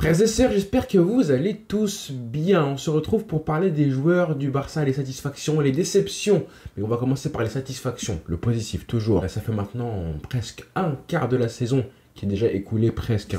Frères et sœurs, j'espère que vous allez tous bien. On se retrouve pour parler des joueurs du Barça, les satisfactions, les déceptions. Mais on va commencer par les satisfactions, le positif toujours. Là, ça fait maintenant presque un quart de la saison qui est déjà écoulé presque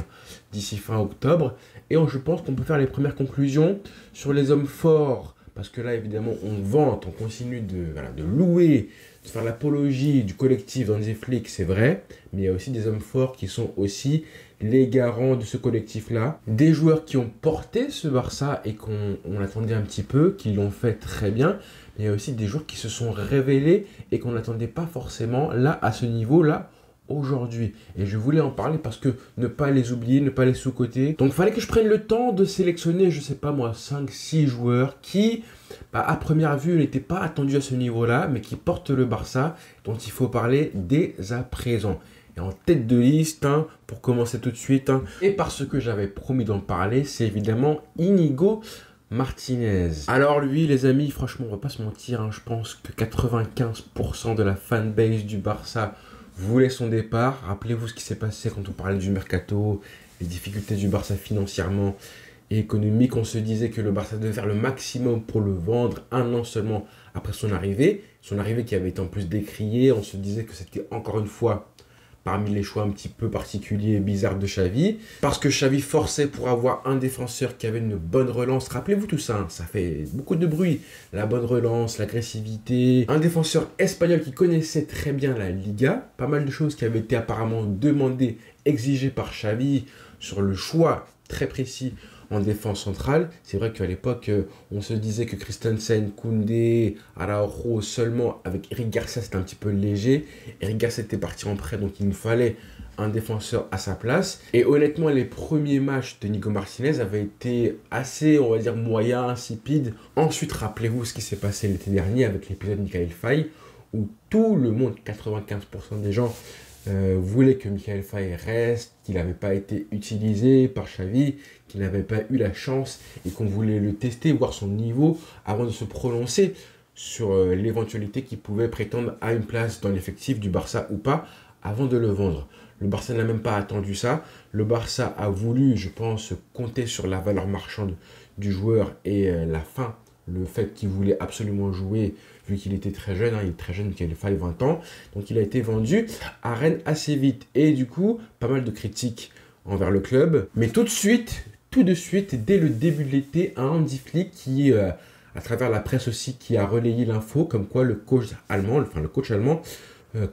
d'ici fin octobre. Et je pense qu'on peut faire les premières conclusions sur les hommes forts. Parce que là, évidemment, on vante, on continue de louer, de faire l'apologie du collectif dans les flics, c'est vrai. Mais il y a aussi des hommes forts qui sont aussi les garants de ce collectif-là. Des joueurs qui ont porté ce Barça et qu'on attendait un petit peu, qui l'ont fait très bien. Mais il y a aussi des joueurs qui se sont révélés et qu'on n'attendait pas forcément là, à ce niveau-là, aujourd'hui. Et je voulais en parler parce que ne pas les oublier, ne pas les sous-coter. Donc il fallait que je prenne le temps de sélectionner, je sais pas moi, 5-6 joueurs qui, à première vue, n'étaient pas attendus à ce niveau-là, mais qui portent le Barça, dont il faut parler dès à présent. Et en tête de liste, pour commencer tout de suite, et parce que j'avais promis d'en parler, c'est évidemment Íñigo Martínez. Alors lui, les amis, franchement, on va pas se mentir, je pense que 95% de la fanbase du Barça voulait son départ. Rappelez-vous ce qui s'est passé quand on parlait du mercato, les difficultés du Barça financièrement et économique. On se disait que le Barça devait faire le maximum pour le vendre un an seulement après son arrivée. Son arrivée qui avait été en plus décriée. On se disait que c'était encore une fois parmi les choix un petit peu particuliers et bizarres de Xavi. Parce que Xavi forçait pour avoir un défenseur qui avait une bonne relance. Rappelez-vous tout ça, ça fait beaucoup de bruit. La bonne relance, l'agressivité. Un défenseur espagnol qui connaissait très bien la Liga. Pas mal de choses qui avaient été apparemment demandées, exigées par Xavi sur le choix très précis en défense centrale. C'est vrai qu'à l'époque, on se disait que Christensen, Koundé, Araujo seulement, avec Eric Garcia, c'était un petit peu léger. Eric Garcia était parti en prêt, donc il nous fallait un défenseur à sa place. Et honnêtement, les premiers matchs de Íñigo Martínez avaient été assez, on va dire, moyens, insipides. Ensuite, rappelez-vous ce qui s'est passé l'été dernier avec l'épisode Michael Faye, où tout le monde, 95% des gens, voulait que Michael Faye reste, qu'il n'avait pas été utilisé par Xavi, qu'il n'avait pas eu la chance et qu'on voulait le tester, voir son niveau avant de se prononcer sur l'éventualité qu'il pouvait prétendre à une place dans l'effectif du Barça ou pas avant de le vendre. Le Barça n'a même pas attendu ça. Le Barça a voulu, je pense, compter sur la valeur marchande du joueur et le fait qu'il voulait absolument jouer vu qu'il était très jeune, il est très jeune, il a 20 ans, donc il a été vendu à Rennes assez vite. Et du coup, pas mal de critiques envers le club. Mais tout de suite, dès le début de l'été, un Hansi Flick qui, à travers la presse aussi, qui a relayé l'info, comme quoi le coach allemand,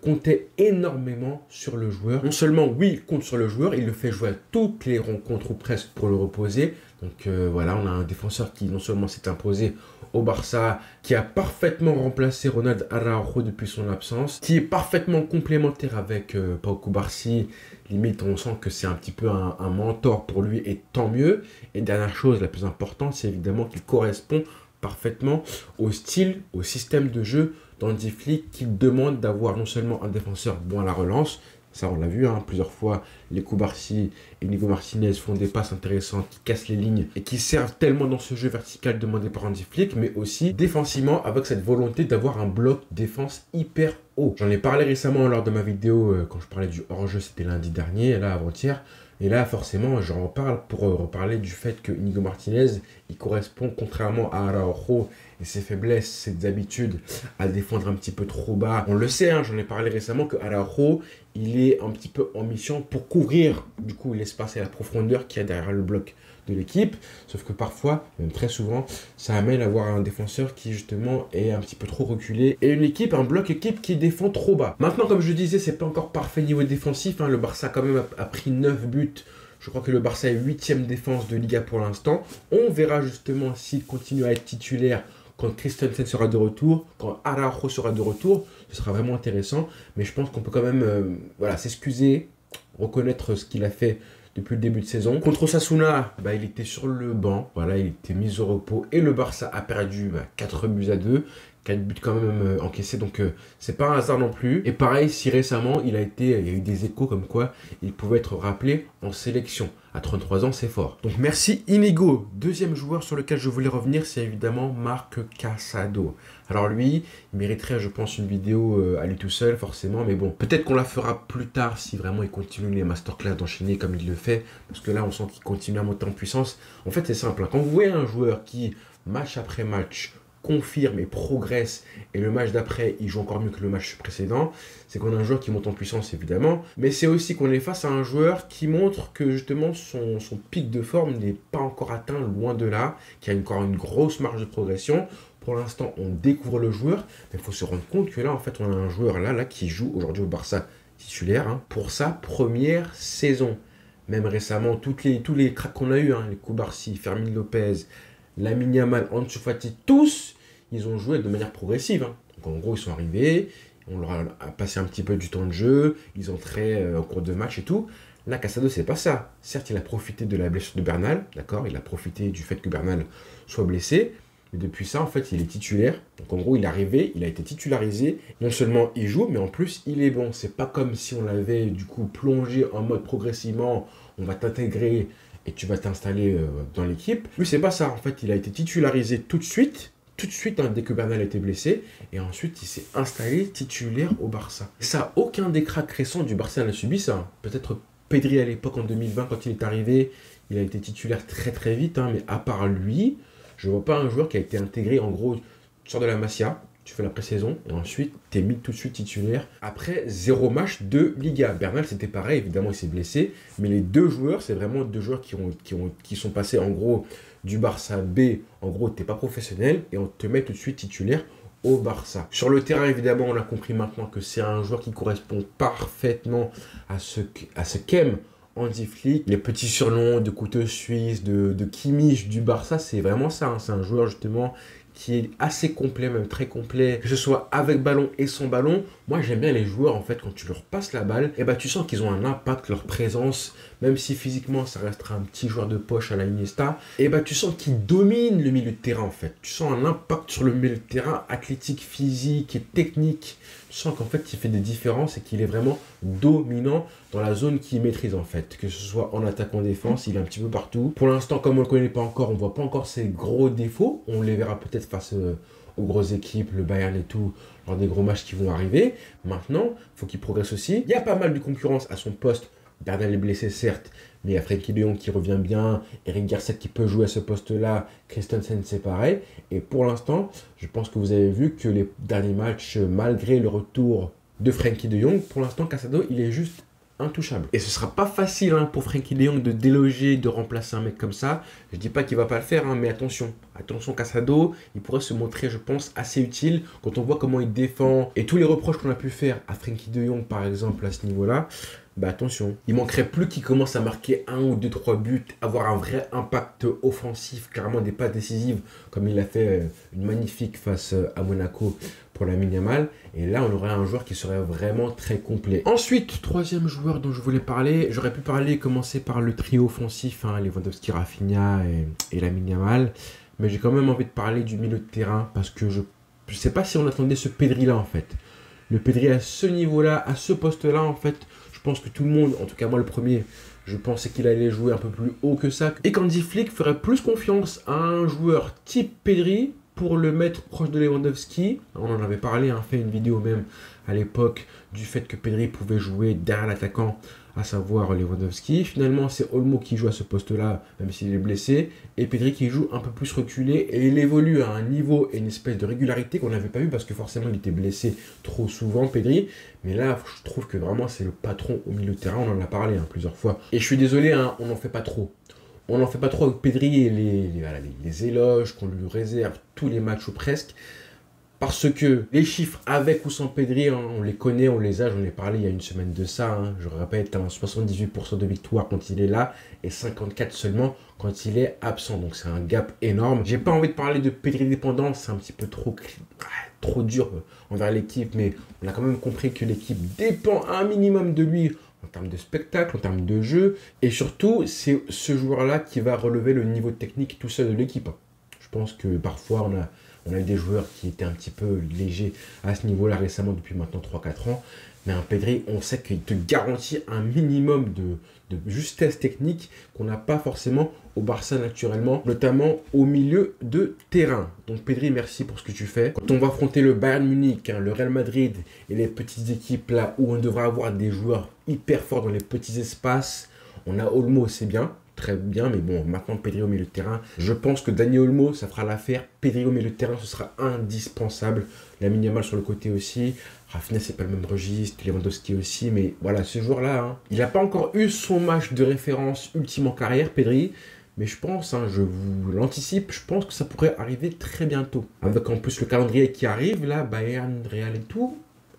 comptait énormément sur le joueur. Non seulement, oui, il compte sur le joueur, il le fait jouer à toutes les rencontres ou presque pour le reposer. Donc voilà, on a un défenseur qui non seulement s'est imposé au Barça, qui a parfaitement remplacé Ronald Araujo depuis son absence, qui est parfaitement complémentaire avec Pau Cubarsí. Limite, on sent que c'est un petit peu un mentor pour lui, et tant mieux. Et dernière chose, la plus importante, c'est évidemment qu'il correspond parfaitement au style, au système de jeu d'Hansi Flick, qui demande d'avoir non seulement un défenseur bon à la relance, ça on l'a vu plusieurs fois, les Cubarsí et Íñigo Martínez font des passes intéressantes qui cassent les lignes et qui servent tellement dans ce jeu vertical demandé par Hansi Flick, mais aussi défensivement avec cette volonté d'avoir un bloc défense hyper haut. J'en ai parlé récemment lors de ma vidéo quand je parlais du hors-jeu, c'était lundi dernier, là avant-hier. Et là, forcément, j'en reparle pour reparler du fait que Íñigo Martínez, il correspond, contrairement à Araujo et ses faiblesses, ses habitudes à défendre un petit peu trop bas. On le sait, j'en ai parlé récemment, que Araujo, il est un petit peu en mission pour couvrir du coup l'espace et la profondeur qu'il y a derrière le bloc de l'équipe. Sauf que parfois, même très souvent, ça amène à avoir un défenseur qui justement est un petit peu trop reculé. Et une équipe, un bloc équipe qui défend trop bas. Maintenant, comme je disais, c'est pas encore parfait niveau défensif. Le Barça quand même a pris 9 buts. Je crois que le Barça est 8e défense de Liga pour l'instant. On verra justement s'il continue à être titulaire quand Christensen sera de retour, quand Araujo sera de retour. Ce sera vraiment intéressant. Mais je pense qu'on peut quand même s'excuser, reconnaître ce qu'il a fait depuis le début de saison. Contre Osasuna, il était sur le banc, il était mis au repos et le Barça a perdu 4 buts à 2. 4 buts quand même encaissés, donc c'est pas un hasard non plus. Et pareil, si récemment, il y a eu des échos comme quoi il pouvait être rappelé en sélection. À 33 ans, c'est fort. Donc merci Inigo. Deuxième joueur sur lequel je voulais revenir, c'est évidemment Marc Casado. Alors lui, il mériterait, je pense, une vidéo à lui tout seul, forcément. Mais bon, peut-être qu'on la fera plus tard si vraiment il continue les masterclass d'enchaîner comme il le fait. Parce que là, on sent qu'il continue à monter en puissance. En fait, c'est simple, hein. Quand vous voyez un joueur qui, match après match, confirme et progresse, et le match d'après, il joue encore mieux que le match précédent, c'est qu'on a un joueur qui monte en puissance, évidemment, mais c'est aussi qu'on est face à un joueur qui montre que, justement, son pic de forme n'est pas encore atteint, loin de là, qui a encore une grosse marge de progression. Pour l'instant, on découvre le joueur, mais il faut se rendre compte que là, en fait, on a un joueur là qui joue aujourd'hui au Barça titulaire, hein, pour sa première saison. Même récemment, tous les cracks qu'on a eu, hein, les Koubarsi, Fermin Lopez, Lamine Yamal, Ansu Fati, tous, ils ont joué de manière progressive. Hein. Donc en gros, ils sont arrivés, on leur a passé un petit peu du temps de jeu, ils entraient en cours de match et tout. Là, Casado, c'est pas ça. Certes, il a profité de la blessure de Bernal, d'accord. Il a profité du fait que Bernal soit blessé. Mais depuis ça, en fait, il est titulaire. Donc en gros, il est arrivé, il a été titularisé. Non seulement il joue, mais en plus, il est bon. C'est pas comme si on l'avait du coup plongé en mode progressivement, on va t'intégrer et tu vas t'installer dans l'équipe. Lui, c'est pas ça. En fait, il a été titularisé tout de suite, hein, dès que Bernal a été blessé. Et ensuite, il s'est installé titulaire au Barça. Ça, aucun des cracks récents du Barça n'a subi ça. Peut-être Pedri à l'époque, en 2020, quand il est arrivé, il a été titulaire très très vite. Hein, mais à part lui, je vois pas un joueur qui a été intégré. En gros, tu sors de la Masia, tu fais la pré-saison et ensuite tu es mis tout de suite titulaire après 0 match de Liga. Bernal, c'était pareil, évidemment, il s'est blessé. Mais les deux joueurs, c'est vraiment deux joueurs qui sont passés en gros du Barça B. En gros, tu n'es pas professionnel et on te met tout de suite titulaire au Barça. Sur le terrain, évidemment, on a compris maintenant que c'est un joueur qui correspond parfaitement à ce qu'aime Hansi Flick. Les petits surnoms de couteau suisse, de Kimmich du Barça, c'est vraiment ça. Hein. C'est un joueur justement qui est assez complet, même très complet, que ce soit avec ballon et sans ballon. Moi, j'aime bien les joueurs, en fait, quand tu leur passes la balle, et tu sens qu'ils ont un impact, leur présence, même si physiquement, ça restera un petit joueur de poche à la Iniesta, et tu sens qu'ils dominent le milieu de terrain, en fait. Tu sens un impact sur le milieu de terrain, athlétique, physique et technique. Tu sens qu'en fait, il fait des différences et qu'il est vraiment dominant dans la zone qu'il maîtrise, en fait. Que ce soit en attaque, en défense, il est un petit peu partout. Pour l'instant, comme on ne le connaît pas encore, on ne voit pas encore ses gros défauts. On les verra peut-être face aux grosses équipes, le Bayern et tout, lors des gros matchs qui vont arriver. Maintenant, il faut qu'il progresse aussi. Il y a pas mal de concurrence à son poste. Bernal est blessé, certes, mais il y a Frenkie de Jong qui revient bien, Eric Garcia qui peut jouer à ce poste-là, Christensen c'est pareil. Et pour l'instant, je pense que vous avez vu que les derniers matchs, malgré le retour de Frenkie de Jong, pour l'instant, Casado, il est juste intouchable. Et ce sera pas facile pour Frenkie de Jong de déloger, de remplacer un mec comme ça. Je dis pas qu'il va pas le faire, mais attention. Attention, Casado, il pourrait se montrer, je pense, assez utile quand on voit comment il défend. Et tous les reproches qu'on a pu faire à Frenkie de Jong, par exemple, à ce niveau-là, attention. Il manquerait plus qu'il commence à marquer 1 ou 2, 3 buts, avoir un vrai impact offensif, carrément des passes décisives, comme il a fait une magnifique face à Monaco pour Lamine Yamal. Et là, on aurait un joueur qui serait vraiment très complet. Ensuite, troisième joueur dont je voulais parler, j'aurais pu commencer par le trio offensif, Lewandowski, Rafinha et Lamine Yamal. Mais j'ai quand même envie de parler du milieu de terrain parce que je ne sais pas si on attendait ce Pedri-là, en fait. Le Pedri à ce niveau-là, à ce poste-là, en fait, je pense que tout le monde, en tout cas moi le premier, je pensais qu'il allait jouer un peu plus haut que ça. Et qu'Hansi Flick ferait plus confiance à un joueur type Pedri pour le mettre proche de Lewandowski. On en avait parlé, fait une vidéo même à l'époque du fait que Pedri pouvait jouer derrière l'attaquant, à savoir Lewandowski. Finalement, c'est Olmo qui joue à ce poste-là, même s'il est blessé, et Pedri qui joue un peu plus reculé, et il évolue à un niveau et une espèce de régularité qu'on n'avait pas vu, parce que forcément, il était blessé trop souvent, Pedri. Mais là, je trouve que vraiment, c'est le patron au milieu de terrain, on en a parlé plusieurs fois. Et je suis désolé, on n'en fait pas trop. On n'en fait pas trop avec Pedri et les éloges qu'on lui réserve tous les matchs ou presque. Parce que les chiffres avec ou sans Pedri, on les connaît, on les a, j'en ai parlé il y a une semaine de ça. Je répète, 78% de victoire quand il est là et 54% seulement quand il est absent. Donc c'est un gap énorme. J'ai pas envie de parler de Pedri dépendant, c'est un petit peu trop dur envers l'équipe, mais on a quand même compris que l'équipe dépend un minimum de lui en termes de spectacle, en termes de jeu. Et surtout, c'est ce joueur-là qui va relever le niveau technique tout seul de l'équipe. Je pense que parfois, On a eu des joueurs qui étaient un petit peu légers à ce niveau-là récemment depuis maintenant 3-4 ans. Mais un Pedri, on sait qu'il te garantit un minimum de justesse technique qu'on n'a pas forcément au Barça naturellement, notamment au milieu de terrain. Donc Pedri, merci pour ce que tu fais. Quand on va affronter le Bayern Munich, le Real Madrid et les petites équipes là où on devra avoir des joueurs hyper forts dans les petits espaces, on a Olmo, c'est bien. Très bien, mais bon, maintenant Pedri au milieu de terrain. Je pense que Dani Olmo, ça fera l'affaire. Pedri au milieu de terrain, ce sera indispensable. La minimale sur le côté aussi. Rafinha, c'est pas le même registre. Lewandowski aussi. Mais voilà, ce joueur-là, hein, il n'a pas encore eu son match de référence ultime en carrière, Pedri. Mais je pense, hein, je vous l'anticipe, je pense que ça pourrait arriver très bientôt. Avec en plus le calendrier qui arrive, là, Bayern, Real et tout,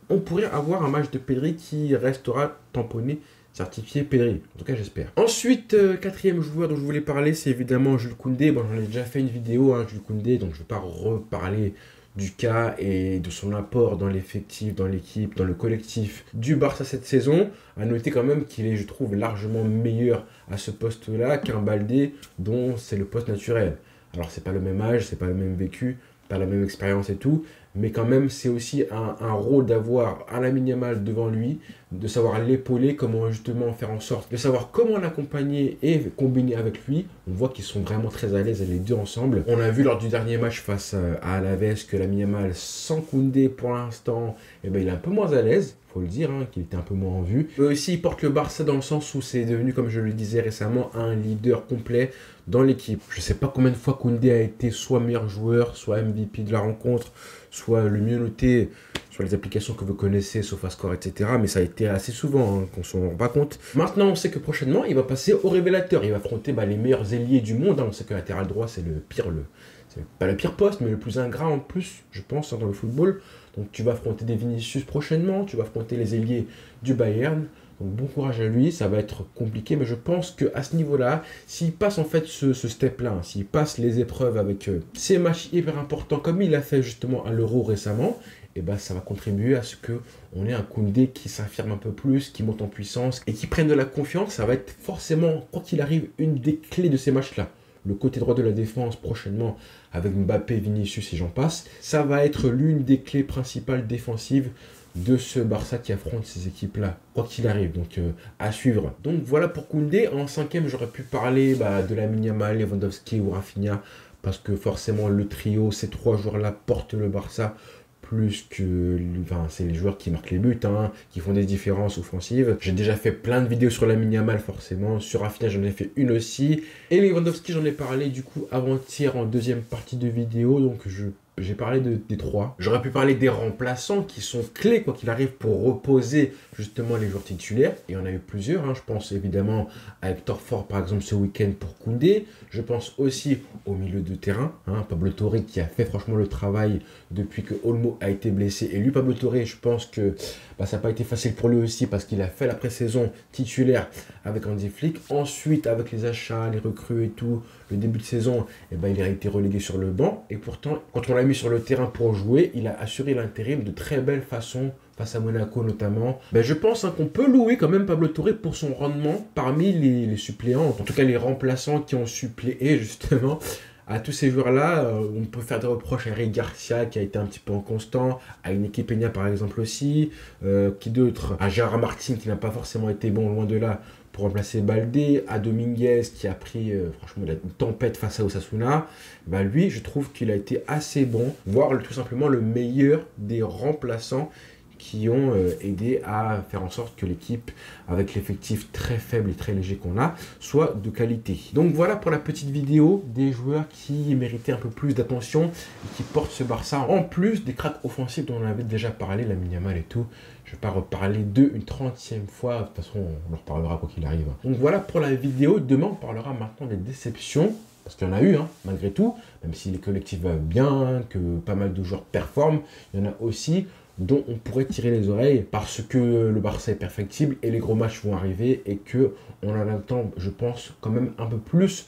on pourrait avoir un match de Pedri qui restera tamponné, certifié Pedri. En tout cas, j'espère. Ensuite, quatrième joueur dont je voulais parler, c'est évidemment Jules Koundé. Bon, j'en ai déjà fait une vidéo, hein, Jules Koundé, donc je ne vais pas reparler du cas et de son apport dans l'effectif, dans l'équipe, dans le collectif du Barça cette saison. À noter quand même qu'il est, je trouve, largement meilleur à ce poste-là qu'un Baldé dont c'est le poste naturel. Alors, c'est pas le même âge, c'est pas le même vécu, pas la même expérience et tout, mais quand même, c'est aussi un rôle d'avoir un Lamine Yamal devant lui, de savoir l'épauler, comment justement faire en sorte de savoir comment l'accompagner et combiner avec lui. On voit qu'ils sont vraiment très à l'aise les deux ensemble. On a vu lors du dernier match face à Alaves que Lamine Yamal, sans Koundé pour l'instant, eh ben, il est un peu moins à l'aise. Faut le dire, hein, qu'il était un peu moins en vue. Eux aussi, il porte le Barça dans le sens où c'est devenu, comme je le disais récemment, un leader complet dans l'équipe. Je ne sais pas combien de fois Koundé a été soit meilleur joueur, soit MVP de la rencontre, soit le mieux noté sur les applications que vous connaissez, SofaScore, etc. Mais ça a été assez souvent, hein, qu'on ne s'en rend pas compte. Maintenant, on sait que prochainement, il va passer au révélateur. Il va affronter les meilleurs ailiers du monde. Hein. On sait que latéral droit, c'est le pire, c'est pas le pire poste, mais le plus ingrat en plus, je pense, hein, dans le football. Donc tu vas affronter des Vinicius prochainement, tu vas affronter les ailiers du Bayern. Donc bon courage à lui, ça va être compliqué, mais je pense qu'à ce niveau-là, s'il passe en fait ce step-là, hein, s'il passe les épreuves avec ces matchs hyper importants, comme il a fait justement à l'Euro récemment, et ben ça va contribuer à ce qu'on ait un Koundé qui s'affirme un peu plus, qui monte en puissance et qui prenne de la confiance. Ça va être forcément, quoi qu'il arrive, une des clés de ces matchs-là. Le côté droit de la défense prochainement avec Mbappé, Vinicius et j'en passe, ça va être l'une des clés principales défensives de ce Barça qui affronte ces équipes-là, quoi qu'il arrive, donc à suivre. Donc voilà pour Koundé. En cinquième, j'aurais pu parler de Lamine Yamal, Lewandowski ou Rafinha, parce que forcément le trio, ces trois joueurs-là portent le Barça plus que... Enfin, c'est les joueurs qui marquent les buts, hein, qui font des différences offensives. J'ai déjà fait plein de vidéos sur Lamine Yamal, forcément. Sur Rafinha, j'en ai fait une aussi. Et Lewandowski, j'en ai parlé, du coup, avant-hier, en deuxième partie de vidéo. Donc, j'ai parlé des trois. J'aurais pu parler des remplaçants qui sont clés, quoi qu'il arrive, pour reposer justement les joueurs titulaires. Et on a eu plusieurs. Hein. Je pense évidemment à Hector Ford, par exemple, ce week-end pour Koundé. Je pense aussi au milieu de terrain. Hein, Pablo Torre qui a fait franchement le travail depuis que Olmo a été blessé. Et lui, Pablo Torre, je pense que ça n'a pas été facile pour lui aussi parce qu'il a fait la pré-saison titulaire avec Hansi Flick. Ensuite, avec les achats, les recrues et tout, le début de saison, il a été relégué sur le banc. Et pourtant, quand on l'a mis sur le terrain pour jouer, il a assuré l'intérim de très belle façon face à Monaco notamment. Je pense qu'on peut louer quand même Pablo Torre pour son rendement parmi les suppléants, en tout cas les remplaçants qui ont suppléé justement. À tous ces joueurs-là, on peut faire des reproches à Eric Garcia qui a été un petit peu inconstant, à Iñaki Peña par exemple aussi, qui d'autre, à Gérard Martin qui n'a pas forcément été bon loin de là pour remplacer Baldé, à Dominguez qui a pris franchement une tempête face à Osasuna. Lui, je trouve qu'il a été assez bon, voire tout simplement le meilleur des remplaçants qui ont aidé à faire en sorte que l'équipe, avec l'effectif très faible et très léger qu'on a, soit de qualité. Donc voilà pour la petite vidéo des joueurs qui méritaient un peu plus d'attention et qui portent ce Barça, en plus des cracks offensifs dont on avait déjà parlé, Lamine Yamal et tout. Je ne vais pas reparler d'eux une 30e fois, de toute façon on en reparlera quoi qu'il arrive. Donc voilà pour la vidéo. Demain on parlera maintenant des déceptions. Parce qu'il y en a eu, hein, malgré tout, même si les collectifs va bien, que pas mal de joueurs performent, il y en a aussi dont on pourrait tirer les oreilles parce que le Barça est perfectible et les gros matchs vont arriver et que on en attend, je pense, quand même un peu plus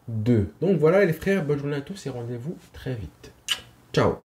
d'eux. Donc voilà les frères, bonne journée à tous et rendez-vous très vite. Ciao.